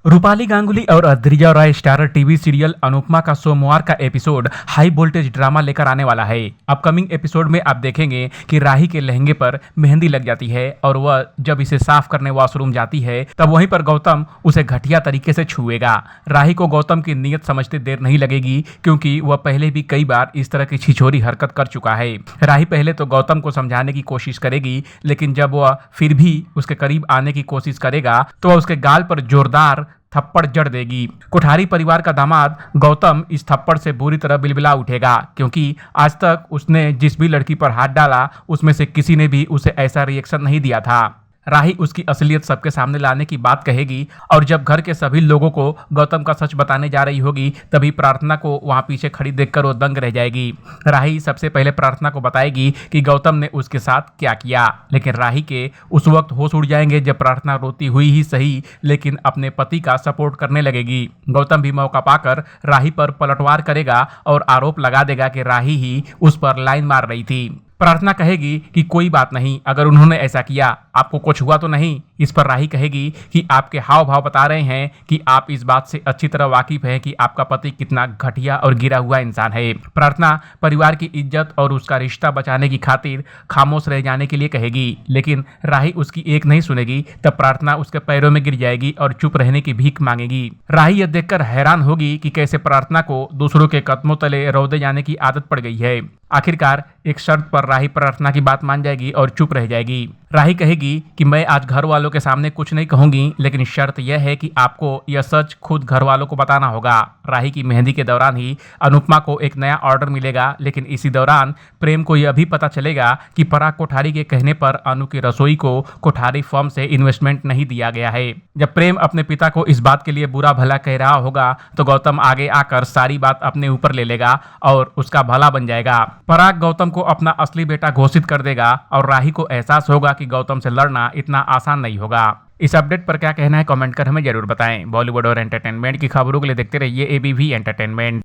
रूपाली गांगुली और Adrija Roy starrer TV serial Anupama का सोमवार का एपिसोड हाई वोल्टेज ड्रामा लेकर आने वाला है। अपकमिंग एपिसोड में आप देखेंगे कि राही के लहंगे पर मेहंदी लग जाती है और वह जब इसे साफ करने वॉशरूम जाती है तब वहीं पर गौतम उसे घटिया तरीके से छुएगा। राही को गौतम की नीयत समझते देर नहीं लगेगी क्योंकि वह पहले भी कई बार इस तरह की छिछोरी हरकत कर चुका है। राही पहले तो गौतम को समझाने की कोशिश करेगी, लेकिन जब वह फिर भी उसके करीब आने की कोशिश करेगा तो वह उसके गाल पर जोरदार थप्पड़ जड़ देगी। कोठारी परिवार का दामाद गौतम इस थप्पड़ से बुरी तरह बिलबिला उठेगा क्योंकि आज तक उसने जिस भी लड़की पर हाथ डाला उसमें से किसी ने भी उसे ऐसा रिएक्शन नहीं दिया था। राही उसकी असलियत सबके सामने लाने की बात कहेगी और जब घर के सभी लोगों को गौतम का सच बताने जा रही होगी तभी प्रार्थना को वहां पीछे खड़ी देखकर वो दंग रह जाएगी। राही सबसे पहले प्रार्थना को बताएगी कि गौतम ने उसके साथ क्या किया, लेकिन राही के उस वक्त होश उड़ जाएंगे जब प्रार्थना रोती हुई ही सही लेकिन अपने पति का सपोर्ट करने लगेगी। गौतम भी मौका पाकर राही पर पलटवार करेगा और आरोप लगा देगा कि राही ही उस पर लाइन मार रही थी। प्रार्थना कहेगी कि कोई बात नहीं, अगर उन्होंने ऐसा किया आपको कुछ हुआ तो नहीं। इस पर राही कहेगी कि आपके हाव भाव बता रहे हैं कि आप इस बात से अच्छी तरह वाकिफ हैं कि आपका पति कितना घटिया और गिरा हुआ इंसान है। प्रार्थना परिवार की इज्जत और उसका रिश्ता बचाने की खातिर खामोश रह जाने के लिए कहेगी, लेकिन राही उसकी एक नहीं सुनेगी। तब प्रार्थना उसके पैरों में गिर जाएगी और चुप रहने की भीख मांगेगी। राही यह देखकर हैरान होगी कि कैसे प्रार्थना को दूसरों के कदमों तले रौंदे जाने की आदत पड़ गई है। आखिरकार एक शर्त पर राही प्रार्थना की बात मान जाएगी और चुप रह जाएगी। राही कहेगी कि मैं आज घर वालों के सामने कुछ नहीं कहूंगी, लेकिन शर्त यह है कि आपको यह सच खुद घर वालों को बताना होगा। राही की मेहंदी के दौरान ही अनुपमा को एक नया ऑर्डर मिलेगा, लेकिन इसी दौरान प्रेम को यह भी पता चलेगा कि पराग कोठारी के कहने पर अनु की रसोई को कोठारी फर्म से इन्वेस्टमेंट नहीं दिया गया है। जब प्रेम अपने पिता को इस बात के लिए बुरा भला कह रहा होगा तो गौतम आगे आकर सारी बात अपने ऊपर ले लेगा और उसका भला बन जाएगा। पराग गौतम को अपना असली बेटा घोषित कर देगा और राही को एहसास होगा कि गौतम से लड़ना इतना आसान नहीं होगा। इस अपडेट पर क्या कहना है कमेंट कर हमें जरूर बताएं। बॉलीवुड और एंटरटेनमेंट की खबरों के लिए देखते रहिए एबीवी एंटरटेनमेंट।